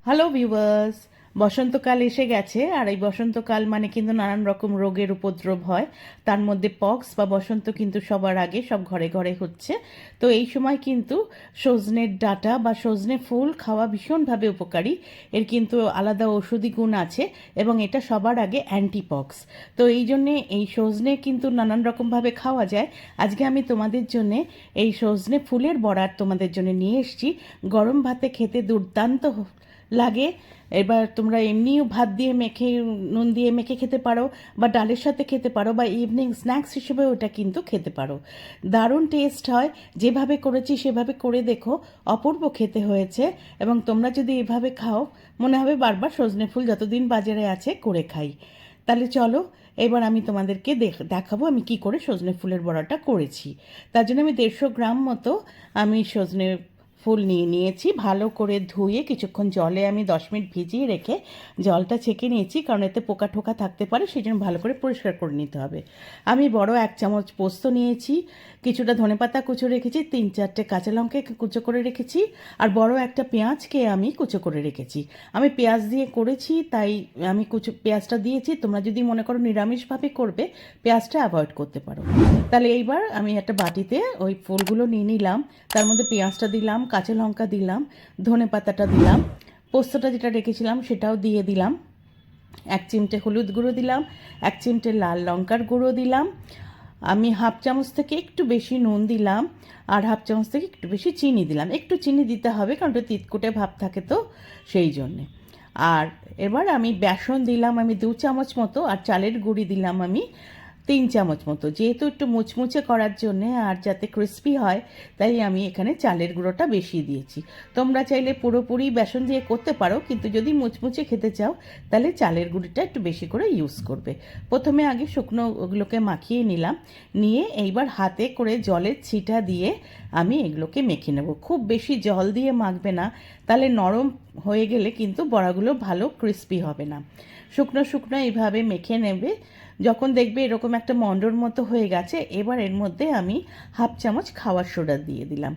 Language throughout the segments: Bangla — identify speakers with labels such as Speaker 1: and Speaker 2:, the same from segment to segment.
Speaker 1: হ্যালো ভিউয়ার্স, বসন্তকাল এসে গেছে আর এই বসন্তকাল মানে কিন্তু নানান রকম রোগের উপদ্রব হয়। তার মধ্যে পক্স বা বসন্ত কিন্তু সবার আগে সব ঘরে ঘরে হচ্ছে। তো এই সময় কিন্তু সজনের ডাঁটা বা সজনে ফুল খাওয়া ভীষণভাবে উপকারী। এর কিন্তু আলাদা ঔষধি গুণ আছে এবং এটা সবার আগে অ্যান্টিপক্স। তো এই জন্যে এই সজনে কিন্তু নানান রকমভাবে খাওয়া যায়। আজকে আমি তোমাদের জন্যে এই সজনে ফুলের বড়া তোমাদের জন্য নিয়ে এসেছি। গরম ভাতে খেতে দুর্দান্ত লাগে। এবার তোমরা এমনিও ভাত দিয়ে মেখে নুন দিয়ে মেখে খেতে পারো বা ডালের সাথে খেতে পারো বা ইভিনিং স্ন্যাক্স হিসেবে ওটা কিন্তু খেতে পারো। দারুণ টেস্ট হয়। যেভাবে করেছি সেভাবে করে দেখো, অপূর্ব খেতে হয়েছে। এবং তোমরা যদি এভাবে খাও মনে হবে বারবার সজনে ফুল যতদিন বাজারে আছে করে খাই। তাহলে চলো, এবার আমি তোমাদেরকে দেখাবো আমি কি করে সজনে ফুলের বড়াটা করেছি। তার জন্য আমি 150 গ্রাম মতো আমি সজনে ফুল নিয়ে নিয়েছি। ভালো করে ধুয়ে কিছুক্ষণ জলে আমি 10 মিনিট ভিজিয়ে রেখে জলটা ছেঁকে নিয়েছি, কারণ এতে পোকা ঠোকা থাকতে পারে, সেই জন্য ভালো করে পরিষ্কার করে নিতে হবে। আমি বড় 1 চামচ পোস্ত নিয়েছি, কিছুটা ধনেপাতা কুচো রেখেছি, 3-4টে কাঁচা লঙ্কা কুচো করে রেখেছি, আর বড় একটা পেঁয়াজকে আমি কুচো করে রেখেছি। আমি পেঁয়াজ দিয়ে করেছি তাই আমি পেঁয়াজটা দিয়েছি। তোমরা যদি মনে করো নিরামিষভাবে করবে পেঁয়াজটা অ্যাভয়েড করতে পারো। তাহলে এইবার আমি একটা বাটিতে ওই ফুলগুলো নিয়ে নিলাম, তার মধ্যে পেঁয়াজটা দিলাম, কাঁচা লঙ্কা দিলাম, ধনে পাতাটা দিলাম, পোস্তটা যেটা রেখেছিলাম সেটাও দিয়ে দিলাম, 1 চিমটে হলুদ গুঁড়ো দিলাম, 1 চিমটে লাল লঙ্কার গুঁড়ো দিলাম, আমি হাফ চামচ থেকে একটু বেশি নুন দিলাম, আর হাফ চামচ থেকে একটু বেশি চিনি দিলাম। একটু চিনি দিতে হবে কারণ ওটা তিতকুটে ভাব থাকে, তো সেই জন্যে। আর এবার আমি বেসন দিলাম আমি 2 চামচ মতো, আর চালের গুঁড়ি দিলাম আমি 3 চামচ মতো। যেহেতু একটু মুচমুচে করার জন্যে আর যাতে ক্রিস্পি হয় তাই আমি এখানে চালের গুঁড়োটা বেশি দিয়েছি। তোমরা চাইলে পুরোপুরি বেসন দিয়ে করতে পারো, কিন্তু যদি মুচমুচে খেতে চাও তাহলে চালের গুঁড়িটা একটু বেশি করে ইউজ করবে। প্রথমে আগে শুকনো ওগুলোকে মাখিয়ে নিলাম, নিয়ে এইবার হাতে করে জলের ছিটা দিয়ে আমি এগুলোকে মেখে নেব। খুব বেশি জল দিয়ে মাখবে না, তাহলে নরম হয়ে গেলে কিন্তু বড়াগুলো ভালো ক্রিস্পি হবে না। শুকনো শুকনো এইভাবে মেখে নেবে। যখন দেখবে এরকম একটা মণ্ডর মতো হয়ে গেছে, এবার এর মধ্যে আমি হাফ চামচ খাওয়ার সোডা দিয়ে দিলাম।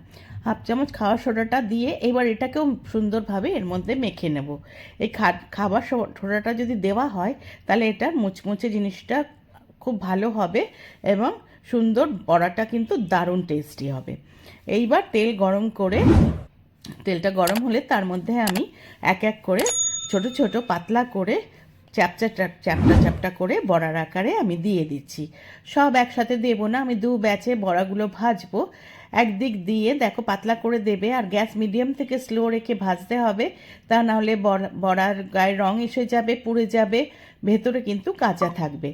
Speaker 1: হাফ চামচ খাওয়ার সোডাটা দিয়ে এবার এটাকেও সুন্দরভাবে এর মধ্যে মেখে নেব। এই খাবার সোডাটা যদি দেওয়া হয় তাহলে এটা মুচমুচে জিনিসটা খুব ভালো হবে এবং সুন্দর বড়াটা কিন্তু দারুণ টেস্টি হবে। এইবার তেলটা গরম হলে তার মধ্যে আমি এক এক করে ছোট ছোট পাতলা করে চ্যাপটা চ্যাপটা চ্যাপটা করে বড়ার আকারে আমি দিয়ে দিচ্ছি। সব একসাথে দেবো না, আমি 2 ব্যাচে বড়াগুলো ভাজবো। একদিক দিয়ে দেখো পাতলা করে দেবে, আর গ্যাস মিডিয়াম থেকে স্লো রেখে ভাজতে হবে, তা নাহলে বড়ার গায়ে রং এসে যাবে, পুড়ে যাবে, ভেতরে কিন্তু কাঁচা থাকবে।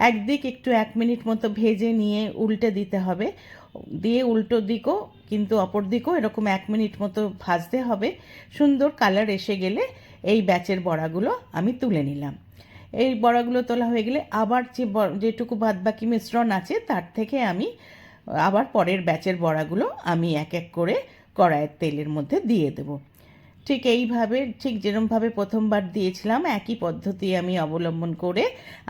Speaker 1: একদিক একটু 1 মিনিট মতো ভেজে নিয়ে উল্টে দিতে হবে, দিয়ে উল্টো দিকও কিন্তু অপর দিকও এরকম 1 মিনিট মতো ভাজতে হবে। সুন্দর কালার এসে গেলে এই ব্যাচের বড়াগুলো আমি তুলে নিলাম। এই বড়াগুলো তোলা হয়ে গেলে আবার যেটুকু বাদবাকি মিশ্রণ আছে তার থেকে আমি আবার পরের ব্যাচের বড়াগুলো আমি এক এক করে কড়াইয়ের তেলের মধ্যে দিয়ে দেব। ঠিক এইভাবে, ঠিক যেরকমভাবে প্রথমবার দিয়েছিলাম একই পদ্ধতি আমি অবলম্বন করে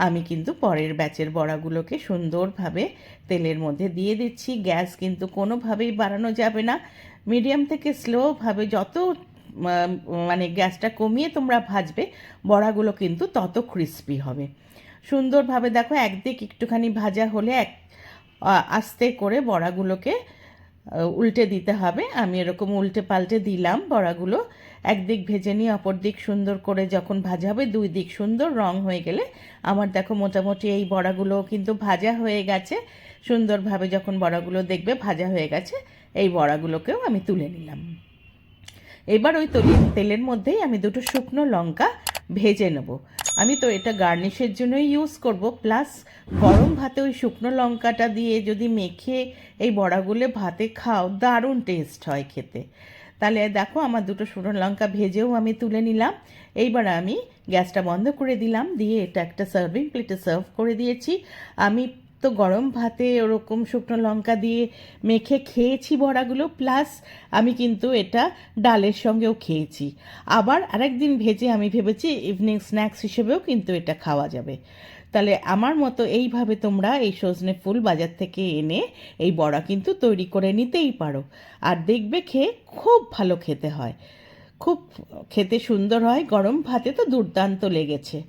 Speaker 1: আমি কিন্তু পরের ব্যাচের বড়াগুলোকে সুন্দরভাবে তেলের মধ্যে দিয়ে দিচ্ছি। গ্যাস কিন্তু কোনোভাবেই বাড়ানো যাবে না, মিডিয়াম থেকে স্লোভাবে যত মানে গ্যাসটা কমিয়ে তোমরা ভাজবে বড়াগুলো কিন্তু তত ক্রিস্পি হবে। সুন্দরভাবে দেখো একদিক একটুখানি ভাজা হলে আস্তে করে বড়াগুলোকে উল্টে দিতে হবে। আমি এরকম উল্টে পাল্টে দিলাম বড়াগুলো, একদিক ভেজে নিয়ে অপর দিক সুন্দর করে যখন ভাজা হবে 2 দিক সুন্দর রং হয়ে গেলে আমার দেখো মোটামুটি এই বড়াগুলো কিন্তু ভাজা হয়ে গেছে। সুন্দরভাবে যখন বড়াগুলো দেখবে ভাজা হয়ে গেছে, এই বড়াগুলোকেও আমি তুলে নিলাম। এবার ওই তেলের মধ্যেই আমি 2টো শুকনো লঙ্কা ভেজে নেব। আমি তো এটা গার্নিশের জন্যই ইউজ করব, প্লাস গরম ভাতে ওই শুকনো লঙ্কাটা দিয়ে যদি মেখে এই বড়াগুলো ভাতে খাও দারুণ টেস্ট হয় খেতে। তাহলে দেখো আমার 2টো শুকনো লঙ্কা ভেজেও আমি তুলে নিলাম। এইবার আমি গ্যাসটা বন্ধ করে দিলাম, দিয়ে এটা একটা সার্ভিং প্লেটে সার্ভ করে দিয়েছি। আমি তো গরম ভাতে ওরকম শুকনো লঙ্কা দিয়ে মেখে খেয়েছি বড়াগুলো, প্লাস আমি কিন্তু এটা ডালের সঙ্গেও খেয়েছি। আবার আরেকদিন ভেজে আমি ভেবেছি ইভিনিং স্ন্যাক্স হিসেবেও কিন্তু এটা খাওয়া যাবে। তাহলে আমার মতো এইভাবে তোমরা এই সজনে ফুল বাজার থেকে এনে এই বড়া কিন্তু তৈরি করে নিতেই পারো, আর দেখবে খেয়ে খুব ভালো খেতে হয়। খুব খেতে সুন্দর হয়, গরম ভাতে তো দুর্দান্ত লেগেছে।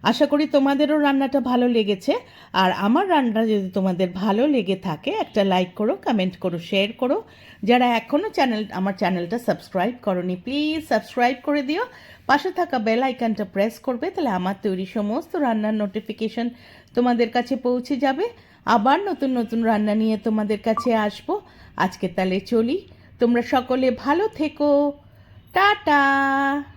Speaker 1: আশা করি তোমাদেরও রান্নাটা ভালো লেগেছে। আর আমার রান্না যদি তোমাদের ভালো লেগে থাকে একটা লাইক করো, কমেন্ট করো, শেয়ার করো। যারা এখনও আমার চ্যানেলটা সাবস্ক্রাইব করোনি প্লিজ সাবস্ক্রাইব করে দিও। পাশে থাকা বেল আইকনটা প্রেস করবে, তাহলে আমার তৈরি সমস্ত রান্নার নোটিফিকেশন তোমাদের কাছে পৌঁছে যাবে। আবার নতুন নতুন রান্না নিয়ে তোমাদের কাছে আসবো। আজকে তাহলে চলি, তোমরা সকলে ভালো থেকো, টাটা।